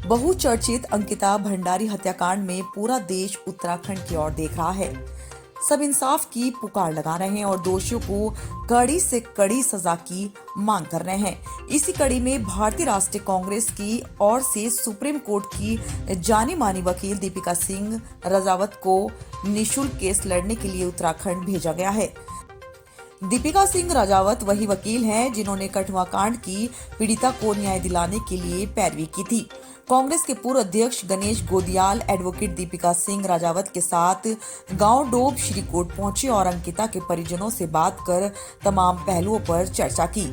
बहुचर्चित अंकिता भंडारी हत्याकांड में पूरा देश उत्तराखंड की ओर देख रहा है। सब इंसाफ की पुकार लगा रहे हैं और दोषियों को कड़ी से कड़ी सजा की मांग कर रहे हैं। इसी कड़ी में भारतीय राष्ट्रीय कांग्रेस की ओर से सुप्रीम कोर्ट की जानी मानी वकील दीपिका सिंह राजावत को निःशुल्क केस लड़ने के लिए उत्तराखंड भेजा गया है। दीपिका सिंह राजावत वही वकील हैं जिन्होंने कठुआ कांड की पीड़िता को न्याय दिलाने के लिए पैरवी की थी। कांग्रेस के पूर्व अध्यक्ष गणेश गोदियाल एडवोकेट दीपिका सिंह राजावत के साथ गांव डोब श्रीकोट पहुंचे और अंकिता के परिजनों से बात कर तमाम पहलुओं पर चर्चा की।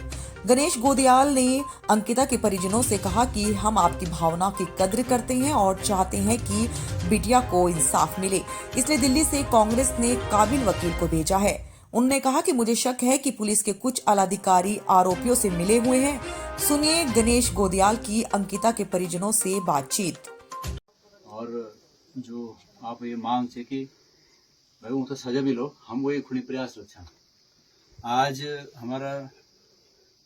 गणेश गोदियाल ने अंकिता के परिजनों से कहा कि हम आपकी भावना की कद्र करते हैं और चाहते हैं कि बिटिया को इंसाफ मिले, इसलिए दिल्ली से कांग्रेस ने काबिल वकील को भेजा है। उन्होंने कहा कि मुझे शक है कि पुलिस के कुछ आलाधिकारी आरोपियों से मिले हुए हैं। सुनिए गणेश गोदियाल की अंकिता के परिजनों से बातचीत। और जो आप ये मांग छे कि भाई वो तो सजा भी लो, हम वो एक खुणी प्रयास रखा। आज हमारा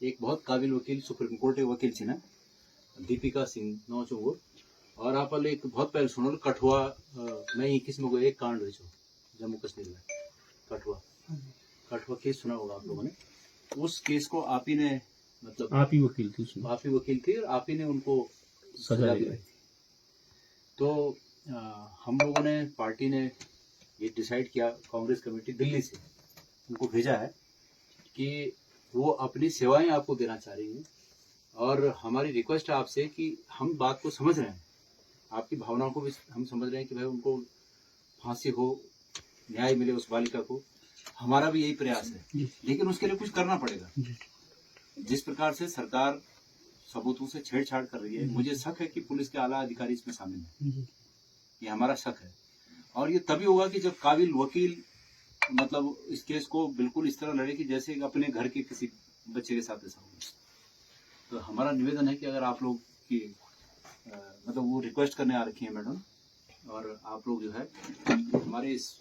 एक बहुत काबिल वकील सुप्रीम कोर्ट के वकील छे ना दीपिका सिंह नो छो, और आप एक बहुत पहले सुनो कठुआ में ही किस्म को एक कांड रही जम्मू कश्मीर में कठुआ केस सुना होगा आप लोगों ने। उस केस को आप ही ने मतलब आप ही वकील थी और आप ही ने उनको सजा दिलाई थी। तो हम लोगों ने पार्टी ने ये डिसाइड किया, कांग्रेस कमेटी दिल्ली से उनको भेजा है कि वो अपनी सेवाएं आपको देना चाह रही हैं और हमारी रिक्वेस्ट है आपसे कि हम बात को समझ रहे हैं, आपकी भावनाओं को भी हम समझ रहे हैं कि भाई उनको फांसी हो, न्याय मिले उस बालिका को, हमारा भी यही प्रयास है। लेकिन उसके लिए कुछ करना पड़ेगा। जिस प्रकार से सरकार सबूतों से छेड़छाड़ कर रही है, मुझे शक है कि पुलिस के आला अधिकारी इसमें शामिल हैं, ये हमारा शक है। और ये तभी होगा कि जब काबिल वकील मतलब इस केस को बिल्कुल इस तरह लड़े कि जैसे अपने घर के किसी बच्चे के साथ ऐसा हो। तो हमारा निवेदन है कि अगर आप लोग की मतलब वो रिक्वेस्ट करने आ रखी है मैडम, और आप लोग जो है हमारे इस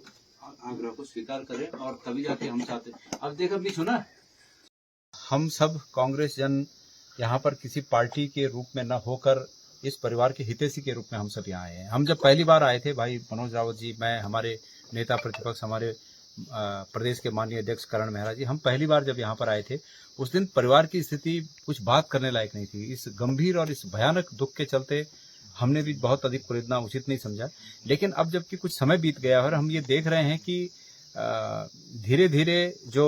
आग्रह को स्वीकार करें और तभी जाके हम चाहते। अब देखो बीच हो ना, हम सब कांग्रेस जन यहाँ पर किसी पार्टी के रूप में न होकर इस परिवार के हितैषी के रूप में हम सब यहाँ आए हैं। हम जब पहली बार आए थे, भाई मनोज रावत जी, मैं, हमारे नेता प्रतिपक्ष, हमारे प्रदेश के माननीय अध्यक्ष करण मेहरा जी, हम पहली बार जब यहाँ पर आए थे उस दिन परिवार की स्थिति कुछ बात करने लायक नहीं थी। इस गंभीर और इस भयानक दुख के चलते हमने भी बहुत अधिक कुरेदना उचित नहीं समझा। लेकिन अब जबकि कुछ समय बीत गया और हम ये देख रहे हैं कि धीरे धीरे जो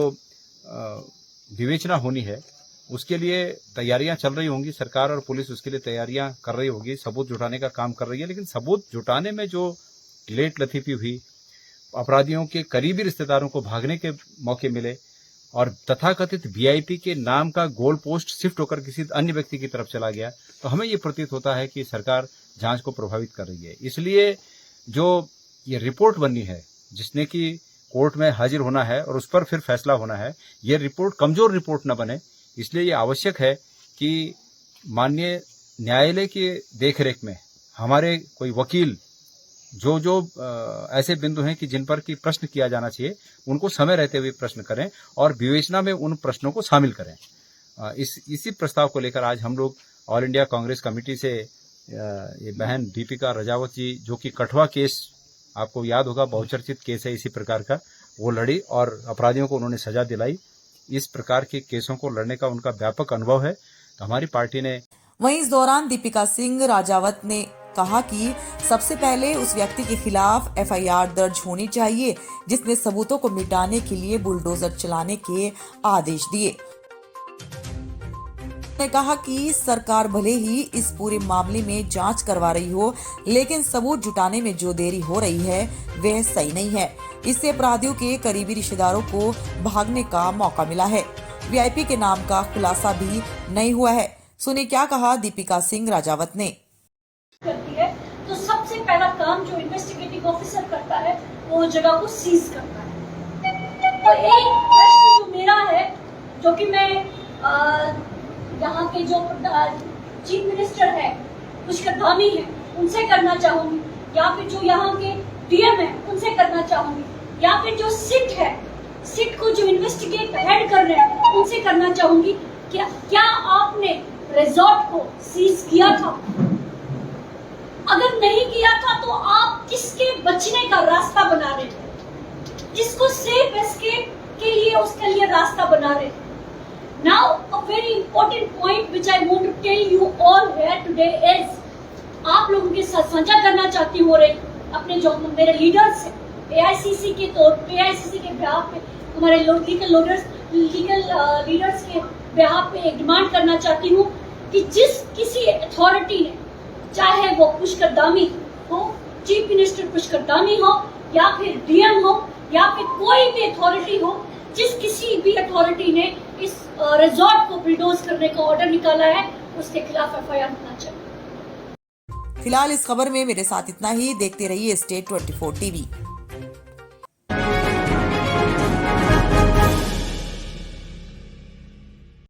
विवेचना होनी है उसके लिए तैयारियां चल रही होंगी, सरकार और पुलिस उसके लिए तैयारियां कर रही होगी, सबूत जुटाने का काम कर रही है। लेकिन सबूत जुटाने में जो लेट लतीफी हुई, अपराधियों के करीबी रिश्तेदारों को भागने के मौके मिले और तथाकथित वीआईपी के नाम का गोल पोस्ट शिफ्ट होकर किसी अन्य व्यक्ति की तरफ चला गया, तो हमें ये प्रतीत होता है कि सरकार जांच को प्रभावित कर रही है। इसलिए जो ये रिपोर्ट बननी है, जिसने कि कोर्ट में हाजिर होना है और उस पर फिर फैसला होना है, ये रिपोर्ट कमजोर रिपोर्ट न बने, इसलिए ये आवश्यक है कि माननीय न्यायालय की देखरेख में हमारे कोई वकील जो ऐसे बिंदु हैं कि जिन पर कि प्रश्न किया जाना चाहिए, उनको समय रहते हुए प्रश्न करें और विवेचना में उन प्रश्नों को शामिल करें। इसी प्रस्ताव को लेकर आज हम लोग ऑल इंडिया कांग्रेस कमेटी से ये बहन दीपिका राजावत जी, जो कि कठुआ केस आपको याद होगा, बहुचर्चित केस है इसी प्रकार का, वो लड़ी और अपराधियों को उन्होंने सजा दिलाई। इस प्रकार के केसों को लड़ने का उनका व्यापक अनुभव है, तो हमारी पार्टी ने। वहीं इस दौरान दीपिका सिंह राजावत ने कहा कि सबसे पहले उस व्यक्ति के खिलाफ एफआईआर दर्ज होनी चाहिए जिसने सबूतों को मिटाने के लिए बुलडोजर चलाने के आदेश दिए। उन्होंने कहा कि सरकार भले ही इस पूरे मामले में जांच करवा रही हो, लेकिन सबूत जुटाने में जो देरी हो रही है वह सही नहीं है। इससे अपराधियों के करीबी रिश्तेदारों को भागने का मौका मिला है। वीआईपी के नाम का खुलासा भी नहीं हुआ है। सुनिए क्या कहा दीपिका सिंह राजावत ने। करती है तो सबसे पहला काम जो इन्वेस्टिगेटिंग ऑफिसर करता है वो जगह को सीज करता है। तो एक प्रश्न जो मेरा है, जो कि मैं यहाँ के जो चीफ मिनिस्टर है पुष्कर धामी है उनसे करना चाहूंगी, या फिर जो यहाँ के डीएम है उनसे करना चाहूंगी, या फिर जो सिट को जो इन्वेस्टिगेट हेड कर रहे हैं उनसे करना चाहूंगी, क्या आपने रिजॉर्ट को सीज किया था? अगर नहीं किया था तो आप किसके बचने का रास्ता बना रहे थे, जिसको सेफ एस्केप के लिए उसके लिए रास्ता बना रहे थे। Now a very important point which I want to tell you all here today is, आप लोगों के साथ साझा करना चाहती हूँ और अपने जो मेरे लीडर्स हैं AICC के AICC के बिहाफ पे, हमारे लीगल लीडर्स के बिहाफ पे एक डिमांड करना चाहती हूँ कि जिस किसी अथॉरिटी ने, चाहे वो पुष्कर धामी हो, चीफ मिनिस्टर पुष्कर धामी हो, या फिर DM हो, या फिर कोई भी अथॉरिटी हो, जिस किसी भी अथॉरिटी ने इस रिजॉर्ट को बुलडोज करने का ऑर्डर निकाला है, उसके खिलाफ FIR होना चाहिए। फिलहाल इस खबर में मेरे साथ इतना ही। देखते रहिए स्टेट 24 टीवी।